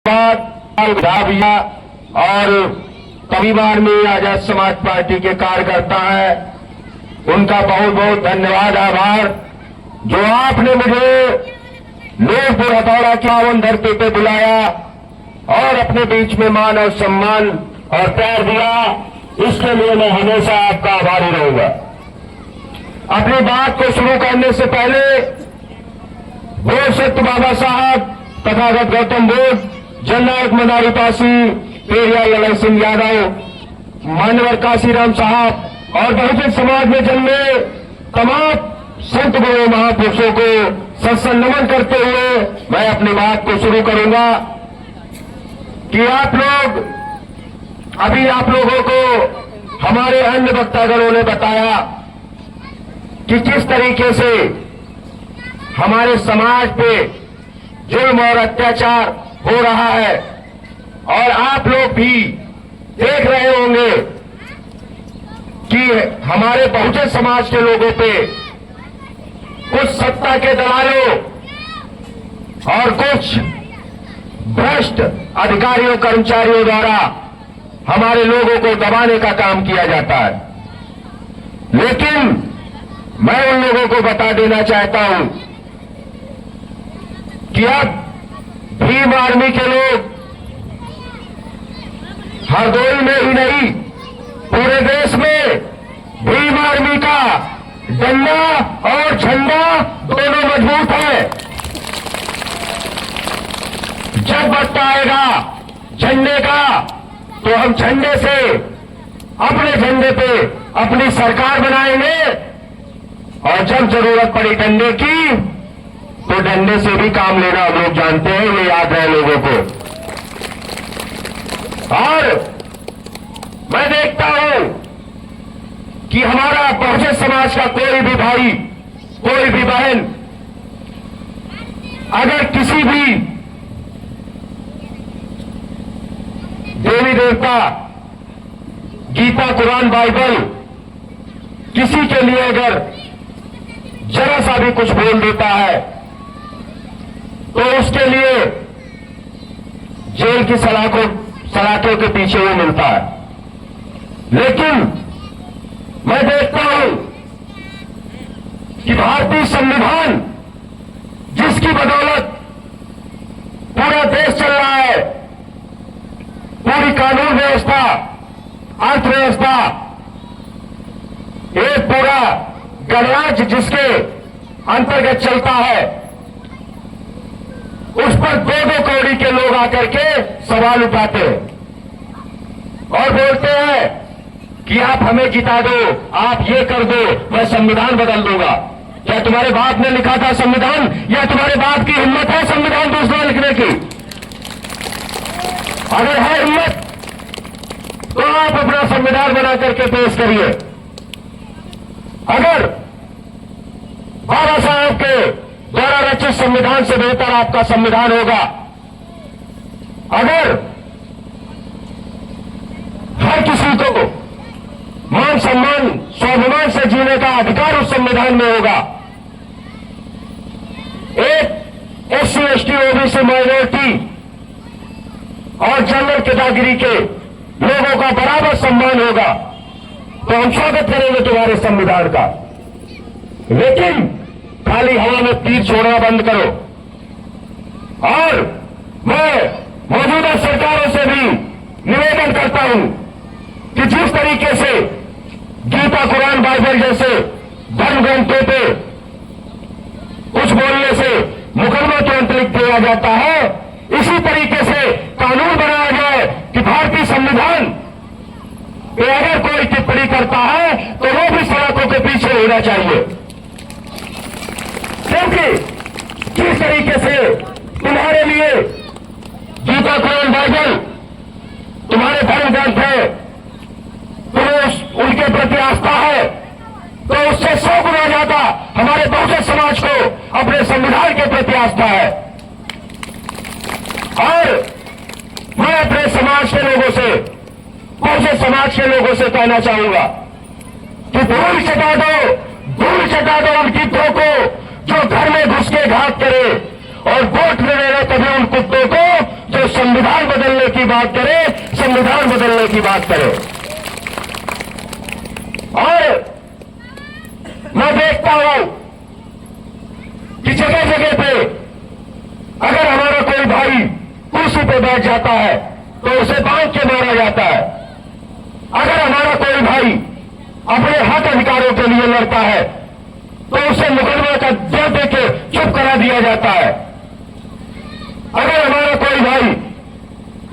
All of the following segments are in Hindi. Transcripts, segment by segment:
भैया और कबीबार में आजाद समाज पार्टी के कार्यकर्ता है, उनका बहुत बहुत धन्यवाद आभार जो आपने मुझे नूरपुर हथौड़ा की पावन धरती पे बुलाया और अपने बीच में मान और सम्मान और प्यार दिया। इसके लिए मैं हमेशा आपका आभारी रहूंगा। अपनी बात को शुरू करने से पहले बोध सत्य बाबा साहब, तथागत गौतम बुद्ध, जननायक मदारी पासी, पेरियार लड़ाई सिंह यादव, मान्यवर काशीराम साहब और बहुजन समाज में जन्मे तमाम संत गुरु महापुरुषों को सत्संग नमन करते हुए मैं अपनी बात को शुरू करूंगा कि आप लोगों को हमारे अन्य वक्तागणों ने बताया कि किस तरीके से हमारे समाज पे जुल्म और अत्याचार हो रहा है और आप लोग भी देख रहे होंगे कि हमारे बहुजन समाज के लोगों पे कुछ सत्ता के दलालों और कुछ भ्रष्ट अधिकारियों कर्मचारियों द्वारा हमारे लोगों को दबाने का काम किया जाता है। लेकिन मैं उन लोगों को बता देना चाहता हूं कि अब भीम आर्मी के लोग हरदोई में ही नहीं पूरे देश में भीम आर्मी का डंडा और झंडा दोनों मजबूत है। जब वक्त आएगा झंडे का तो हम झंडे से अपने झंडे पे अपनी सरकार बनाएंगे और जब जरूरत पड़ी डंडे की तो डंडे से भी काम लेना हम लोग जानते हैं, ये याद है लोगों को। और मैं देखता हूं कि हमारा बहुजन समाज का कोई भी भाई, कोई भी बहन अगर किसी भी देवी देवता, गीता, कुरान, बाइबल किसी के लिए अगर जरा सा भी कुछ बोल देता है तो उसके लिए जेल की सलाखों के पीछे वो मिलता है। लेकिन मैं देखता हूं कि भारतीय संविधान जिसकी बदौलत पूरा देश चल रहा है, पूरी कानून व्यवस्था, अर्थव्यवस्था, एक पूरा गणराज्य जिसके अंतर्गत चलता है, उस पर दो दो कौड़ी के लोग आकर के सवाल उठाते हैं और बोलते हैं कि आप हमें जिता दो, आप ये कर दो, मैं संविधान बदल दूंगा। क्या तुम्हारे बाप ने लिखा था संविधान, या तुम्हारे बाप की हिम्मत है संविधान दूसरा लिखने की? अगर है हिम्मत तो आप अपना संविधान बना करके पेश करिए। अगर बाबा साहब के द्वारा रचित संविधान से बेहतर आपका संविधान होगा, अगर हर किसी को मान सम्मान स्वाभिमान से जीने का अधिकार उस संविधान में होगा, एक एससी, एसटी, ओबीसी, माइनॉरिटी और जनरल कैटेगरी के लोगों का बराबर सम्मान होगा, तो हम स्वागत करेंगे तुम्हारे संविधान का। लेकिन खाली हवा में तीर छोड़ना बंद करो। और मैं मौजूदा सरकारों से भी निवेदन करता हूं कि जिस तरीके से गीता, कुरान, बाइबल जैसे धर्म ग्रंथों पे कुछ बोलने से मुकदमा तुरंत लिख दिया जाता है, इसी तरीके से कानून बनाया जाए कि भारतीय संविधान पे अगर कोई टिप्पणी करता है तो वो भी सड़कों के पीछे होना चाहिए। क्योंकि जिस तरीके से तुम्हारे लिए गीता, कुरान, बाइबल तुम्हारे धर्म ग्रंथ है, तुम्हें उनके प्रति आस्था है, तो उससे 100 गुना ज्यादा हमारे बहुजन समाज को अपने संविधान के प्रति आस्था है। और मैं अपने समाज के लोगों से, बहुजन समाज के लोगों से कहना चाहूंगा कि धूल चटा दो उन गिद्धों को जो घर में घुस के घात करे और वोट मिलेगा तभी उन कुत्तों को जो संविधान बदलने की बात करें, संविधान बदलने की बात करें। और मैं देखता हूं कि जगह जगह पे अगर हमारा कोई भाई कुर्सी पे बैठ जाता है तो उसे बांध के मारा जाता है। अगर हमारा कोई भाई अपने हक अधिकारों के लिए लड़ता है तो उसे मुकदमा का दे दे के चुप करा दिया जाता है। अगर हमारा कोई भाई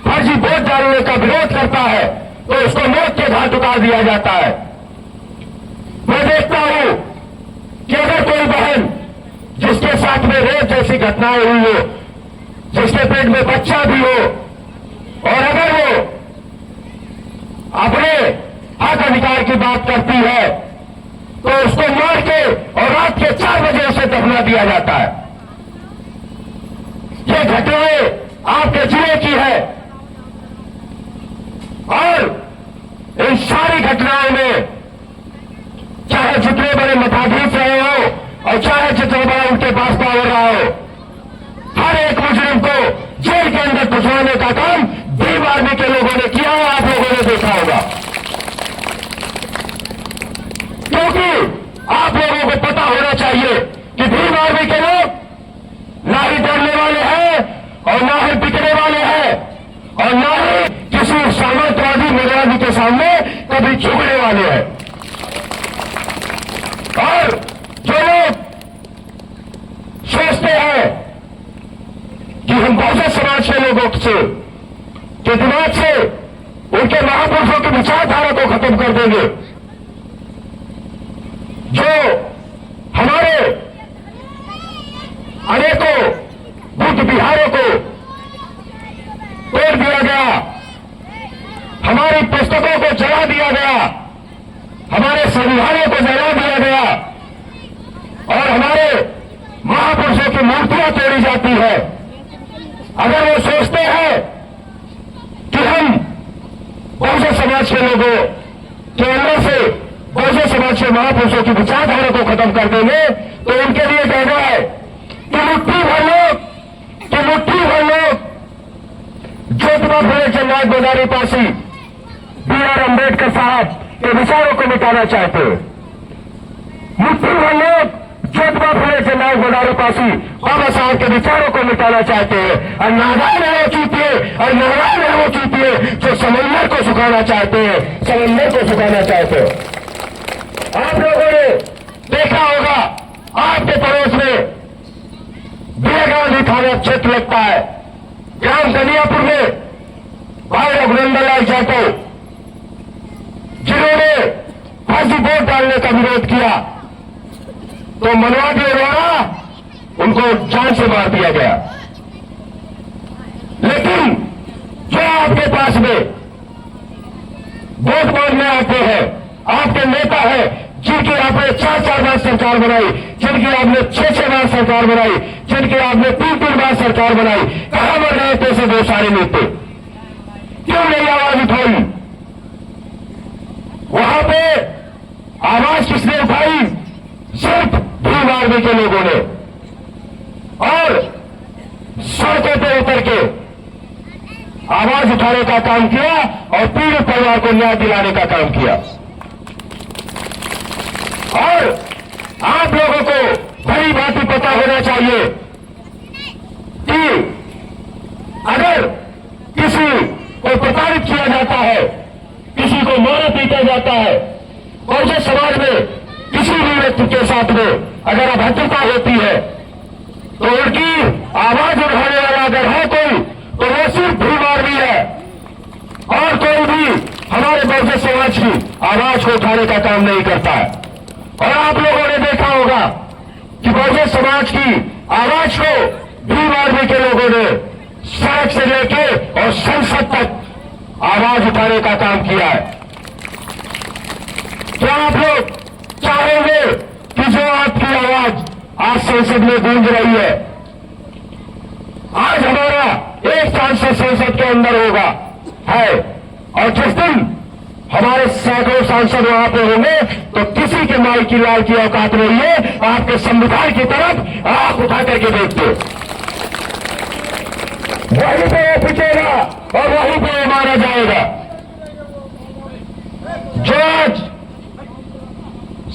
फर्जी वोट डालने का विरोध करता है तो उसको मौत के घाट उतार दिया जाता है। मैं देखता हूं कि अगर कोई बहन जिसके साथ में रेप जैसी घटनाएं हुई हो, जिसके पेट में बच्चा भी हो, और अगर वो अपने हक अधिकार की बात करती है तो उसको मार के और रात के 4 बजे उसे दफना दिया जाता है। ये घटनाएं आपके जिले की है और इन सारी घटनाओं में चाहे जितने बड़े मठाधीश रहे हो और चाहे जितने बड़ा उनके पास पावर रहा हो, हर एक मुजरिम को जेल के अंदर घुसवाने का काम भीम आर्मी के लोगों ने किया और आप लोगों ने देखा होगा। क्योंकि आप लोगों को पता होना चाहिए कि भीम आर्मी के लोग ना ही डरने वाले हैं और ना ही बिकने वाले हैं और ना ही किसी सामंतवादी निगरानी के सामने कभी झुकने वाले हैं। और जो लोग सोचते हैं कि हम बहुजन समाज के लोगों से के दिमाग से उनके महापुरुषों की विचारधारा को खत्म कर देंगे, जो हमारे अनेकों बुद्ध विहारों को तोड़ दिया गया, हमारी पुस्तकों को जला दिया गया, हमारे संविधानों को जला दिया गया और हमारे महापुरुषों की मूर्तियां तोड़ी जाती है। अगर वो सोचते हैं कि हम बहुजन समाज के लोगों के अंदर से बहुजन समाज के महापुरुषों की विचारधारा को खत्म कर देंगे तो उनके लिए कहना है कि मुट्ठी भर लोग ज्योतिबा फुले जगन्नाथ गोदावरी पासी B.R. अम्बेडकर साहब के विचारों को मिटाना चाहते हैं। मुट्ठी भर लोग ज्योतिबा फुले जगन्नाथ गोदावरी पासी बाबा साहब के विचारों को मिटाना चाहते हैं और नारायण है वो चूतिए और नारायण है वो चूतिए जो समंदर को सुखाना चाहते हैं, समंदर को सुखाना चाहते हैं। आप लोगों ने देखा होगा आपके पड़ोस में गांधी थाना क्षेत्र लगता है, ग्राम कनियापुर में भाई रघुनंदन लाल जाटव जिन्होंने फर्जी वोट डालने का विरोध किया तो मनवादियों द्वारा उनको जान से मार दिया गया। लेकिन जो आपके पास में वोट मांगने आते हैं, आपके नेता है जिनकी आपने 4-4 बार सरकार बनाई, जिनकी आपने 6-6 बार सरकार बनाई, जिनकी आपने 3-3 बार सरकार बनाई, कहां मर गए थे से वो सारे नेता? क्यों नहीं आवाज उठाई? वहां पे आवाज किसने उठाई? सिर्फ भीम आर्मी के लोगों ने, और सड़कों पर उतर के आवाज उठाने का काम किया और पीड़ित परिवार को न्याय दिलाने का काम किया। और आप लोगों को भली भांति पता होना चाहिए कि अगर किसी को प्रताड़ित किया जाता है, किसी को मारा पीटा जाता है, और जो समाज में किसी भी व्यक्ति के साथ में अगर अभद्रता होती है तो उनकी आवाज उठाने वाला अगर है कोई तो वो सिर्फ भीम आर्मी है और कोई भी हमारे बहुजन समाज की आवाज को उठाने का काम नहीं करता है। और आप लोगों ने देखा होगा कि बहुजन समाज की आवाज को भीम आर्मी के लोगों ने सड़क से लेके और संसद तक आवाज उठाने का काम किया है। क्या आप लोग चाहेंगे कि जो आपकी आवाज आज संसद में गूंज रही है, आज हमारा एक सांसद संसद के अंदर होगा है, और जिस दिन हमारे सैकड़ों सांसद वहां पे होंगे तो किसी के माई की लाल की औकात नहीं है आपके संविधान की तरफ आंख उठा करके देखते, वहीं पे वो पिटेगा, और वहीं पे मारा जाएगा। जो आज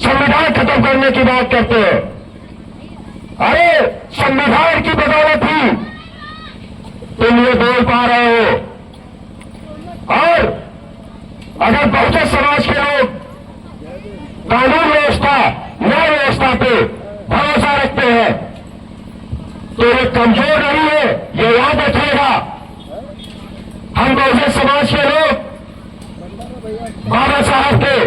संविधान खत्म करने की बात करते हैं, अरे संविधान की बदौलत ही तुम ये बोल पा रहे हो। और अगर बहुजन समाज के लोग कानून व्यवस्था, न्याय व्यवस्था पे भरोसा रखते हैं तो ये कमजोर नहीं है, ये याद रखिएगा। हम बहुजन समाज के लोग बाबा साहब के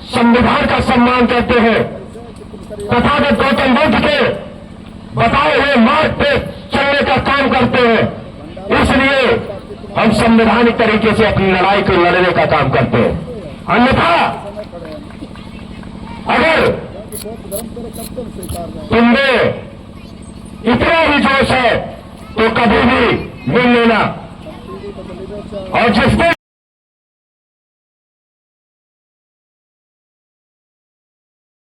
संविधान का सम्मान करते हैं, तथागत गौतम बुद्ध के बताए हुए मार्ग पे चलने का काम करते हैं। इसलिए हम संवैधानिक तरीके से अपनी लड़ाई को लड़ने का काम करते हैं। अन्यथा अगर तुमने इतना भी जोश है तो कभी भी मिल लेना। और जिसने